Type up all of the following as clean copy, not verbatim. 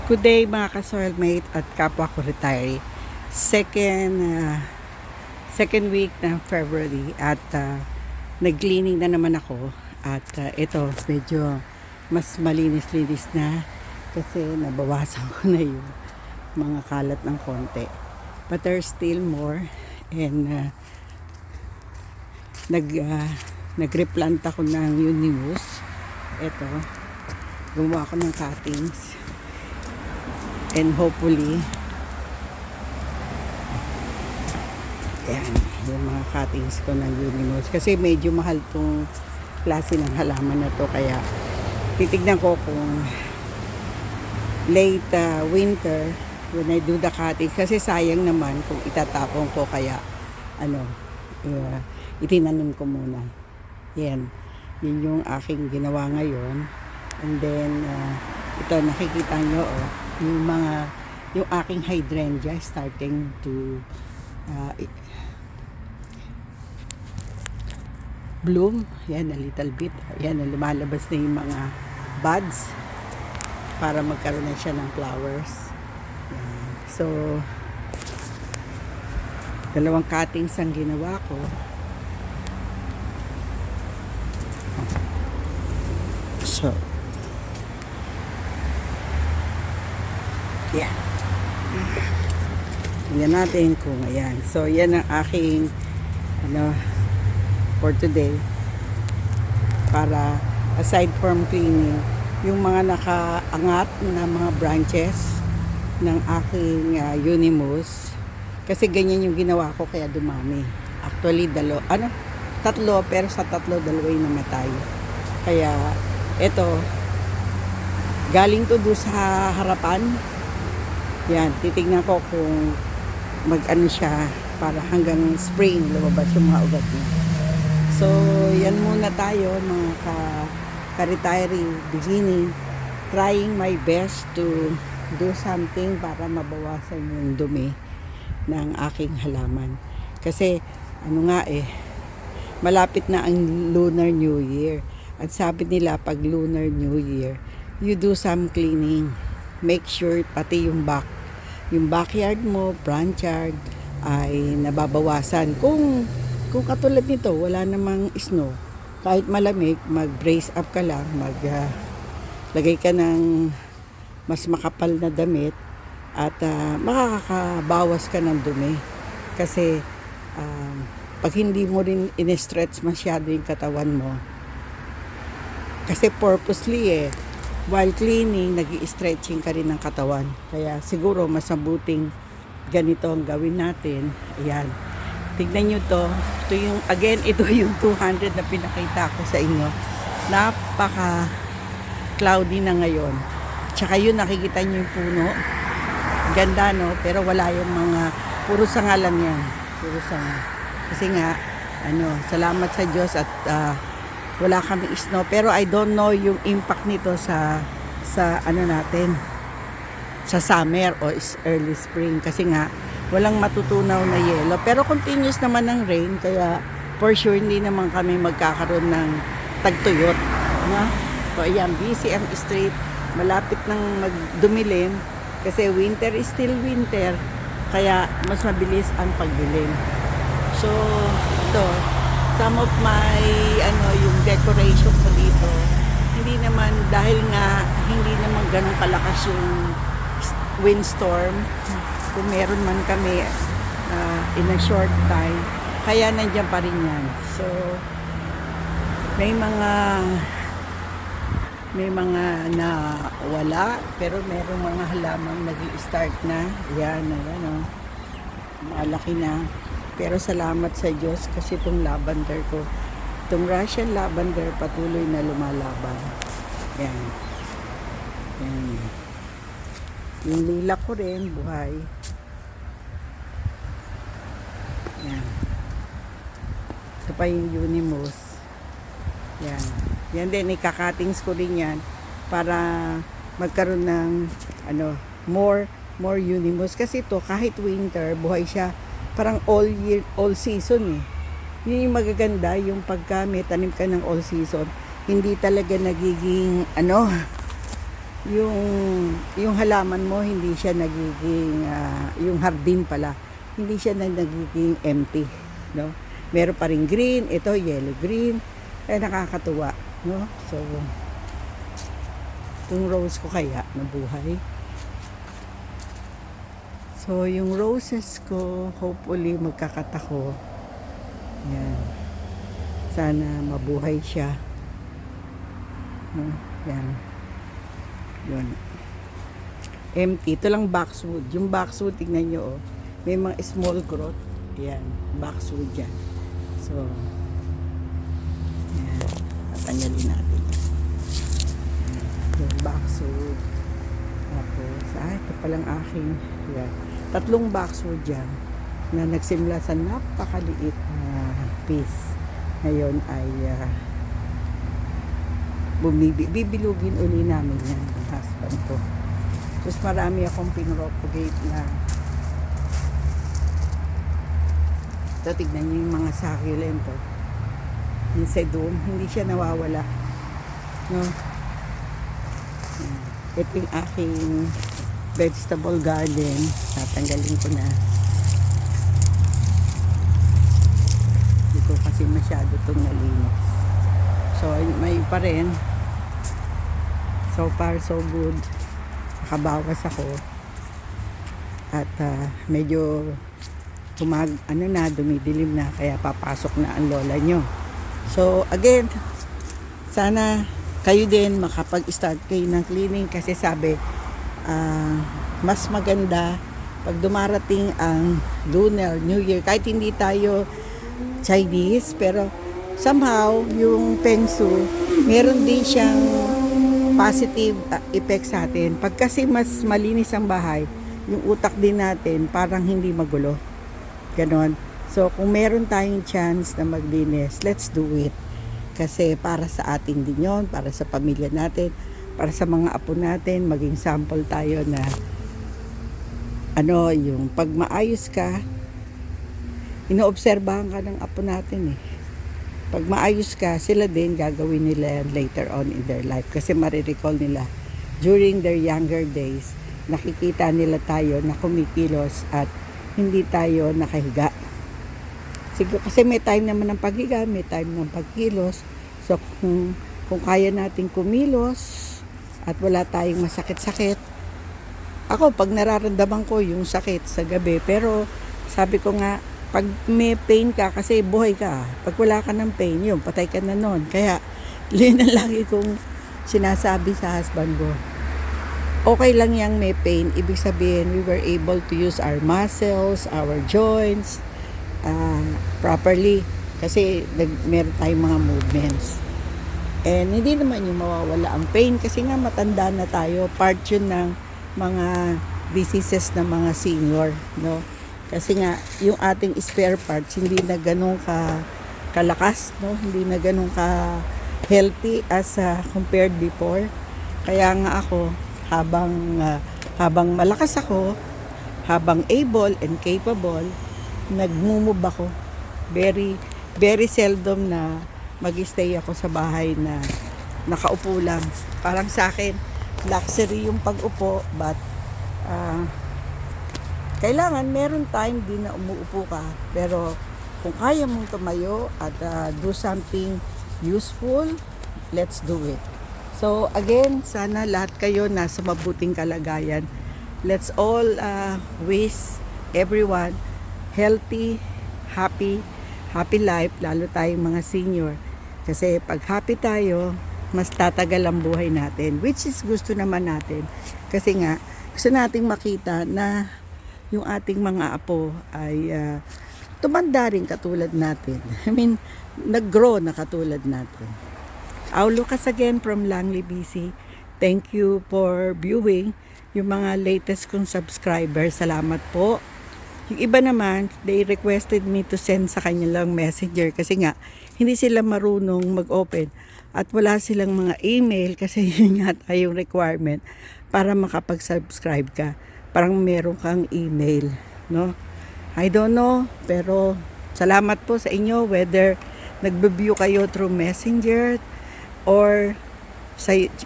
Good day mga ka-soilmate at kapwa ko retiree. Second week ng February at nag-cleaning na naman ako at ito medyo mas malinis-linis na kasi nabawasan ko na yung mga kalat ng konti. But there's still more and nag-replant ako ng Unimus. Ito, gumawa ko ng cuttings. And hopefully, yan, yung mga cuttings ko ng Unimus. Kasi medyo mahal tong klase ng halaman na to. Kaya, titignan ko kung late winter, when I do the cuttings. Kasi sayang naman kung itatapon ko. Kaya, itinanim ko muna. Yan. Yun yung aking ginawa ngayon. And then, ito, nakikita nyo, yung aking hydrangea starting to bloom. Yan, a little bit. Yan, lumalabas na yung mga buds para magkaroon na siya ng flowers. Yan. So, dalawang cuttings ang ginawa ko. So, yan. Tingnan natin kung ayan. So, yan ang aking for today. Para aside from cleaning, yung mga nakaangat na mga branches ng aking Unimus. Kasi ganyan yung ginawa ko kaya dumami. Actually, tatlo, pero sa tatlo, dalawa yung namatay. Kaya, eto, galing to doon sa harapan. Yan, titignan ko kung mag-ano siya para hanggang spring lumabas yung mga ugat niya. So, yan muna tayo mga ka-retiree beginning. Trying my best to do something para mabawasan yung dumi ng aking halaman. Kasi, malapit na ang Lunar New Year. At sabi nila, pag Lunar New Year, you do some cleaning. Make sure pati yung backyard mo, front yard ay nababawasan. Kung katulad nito, wala namang snow, kahit malamig, mag-brace up ka lang, lagay ka ng mas makapal na damit at makakabawas ka ng dumi. Kasi pag hindi mo rin in-stretch masyado yung katawan mo, kasi purposely while cleaning, nag-i-stretching ka rin ng katawan. Kaya siguro mas mabuting ganito ang gawin natin. Ayan. Tignan nyo to. Ito yung 200 na pinakita ko sa inyo. Napaka cloudy na ngayon. Tsaka yun, nakikita nyo yung puno. Ganda, no? Pero wala yung puro sanga lang yan. Puro sanga. Kasi nga, salamat sa Diyos at wala kami snow, pero I don't know yung impact nito sa natin sa summer o early spring kasi nga walang matutunaw na yelo, pero continuous naman ng rain, kaya for sure hindi naman kami magkakaroon ng tagtuyot, no? So ayan, BCM Street, malapit nang magdumilim kasi winter is still winter, kaya mas mabilis ang pagdilim. So ito, some of my yung decoration ko dito, hindi naman, dahil nga hindi naman ganun kalakas yung windstorm, kung meron man kami in a short time, kaya nandiyan pa rin yan. So may mga na wala, pero merong mga halamang nag-i-start na. Yan, malaki na. Pero salamat sa Diyos kasi itong lavender ko, itong Russian lavender, patuloy na lumalaban. Yan. Yan. Yung lilac ko rin, buhay. Yan. Ito pa yung Unimus. Yan. Yan din, ikakatings ko rin yan para magkaroon ng more Unimus. Kasi ito, kahit winter, buhay siya. Parang all year, all season Yun yung magaganda, yung pagka may tanim ka ng all season, hindi talaga nagiging yung yung halaman mo hindi siya nagiging yung hardin pala hindi siya nagiging empty, no? Meron pa ring green, ito yellow green, nakakatuwa, no? So yung rose ko kaya nabuhay. So yung roses ko hopefully magkakatako. Yan. Sana mabuhay siya. No? Yan. Yun. Empty. Ito lang boxwood. Yung boxwood, tingnan nyo, oh. May mga small growth. Yan. Boxwood yan. So, yan. Tatanggalin natin. Yung boxwood. Tapos, ito palang aking. Yan. 3 boxwood dyan na nagsimula sa napakaliit na piece. Ngayon ay bibilugin uli namin yan ng husband ko. Tapos marami akong pinropagate na ito, tignan nyo yung mga succulent to. Yung sedum, hindi siya nawawala, no? Ito yung aking vegetable garden. Tatanggalin ko na. Hindi ko kasi masyado itong nalinis. So may pa rin. So far so good. Nakabawas ako. At medyo dumidilim na, kaya papasok na ang lola nyo. So again, sana kayo din makapag-start kayo ng cleaning, kasi sabi mas maganda pag dumarating ang Lunar New Year. Kahit hindi tayo Chinese, pero somehow yung Feng Shui meron din siyang positive effect sa atin. Pag kasi mas malinis ang bahay, yung utak din natin parang hindi magulo, ganon. So kung meron tayong chance na maglinis, let's do it, kasi para sa atin din yon, para sa pamilya natin, para sa mga apo natin. Maging sample tayo na yung pag maayos ka, inoobserbahan ka ng apo natin eh. Pag maayos ka, sila din gagawin nila yan later on in their life, kasi marirecall nila during their younger days, nakikita nila tayo na kumikilos at hindi tayo nakahiga. Siguro kasi may time naman ng paghiga, may time ng pagkilos. So kung kaya natin kumilos at wala tayong masakit-sakit. Ako, pag nararamdaman ko yung sakit sa gabi, pero sabi ko nga, pag may pain ka, kasi buhay ka. Pag wala ka ng pain, yun, patay ka na nun. Kaya, yun ang lagi kong sinasabi sa husband ko. Okay lang yang may pain. Ibig sabihin, we were able to use our muscles, our joints, properly. Kasi meron tayong mga movements. And hindi naman yung mawawala ang pain, kasi nga matanda na tayo. Part yun ng mga diseases ng mga senior, no? Kasi nga, yung ating spare parts, hindi na ganun kalakas, no? Hindi na ganun ka-healthy as compared before. Kaya nga ako, habang malakas ako, habang able and capable, nag-move ako. Very, very seldom na mag-stay ako sa bahay na nakaupo lang. Parang sa akin, luxury yung pag-upo, but kailangan meron time din na umuupo ka. Pero kung kaya mong tumayo at do something useful, let's do it. So again, sana lahat kayo nasa mabuting kalagayan. Let's all wish everyone healthy, happy life, lalo tayong mga senior. Kasi pag happy tayo, mas tatagal ang buhay natin, which is gusto naman natin. Kasi nga, gusto nating makita na yung ating mga apo ay tumanda rin katulad natin. I mean, nag-grow na katulad natin. I'll Lucas again from Langley, BC. Thank you for viewing. Yung mga latest kong subscribers, salamat po. Yung iba naman, they requested me to send sa kanilang messenger, kasi nga, hindi sila marunong mag-open at wala silang mga email, kasi yun nga tayong requirement para makapag-subscribe ka. Parang meron kang email, no? I don't know, pero salamat po sa inyo, whether nagbe-view kayo through messenger or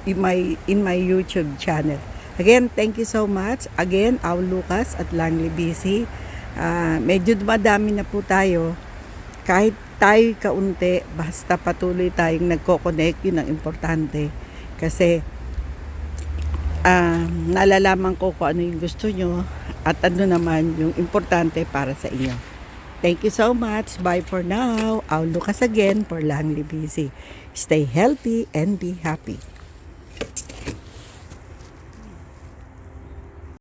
in my YouTube channel. Again, thank you so much. Again, Aw Lucas at Langley BC. Medyo dumadami na po tayo. Kahit tayo kaunti, basta patuloy tayong nagko-connect, yun ang importante. Kasi nalalaman ko kung ano yung gusto nyo at ano naman yung importante para sa inyo. Thank you so much. Bye for now. Aw Lucas again for Langley BC. Stay healthy and be happy.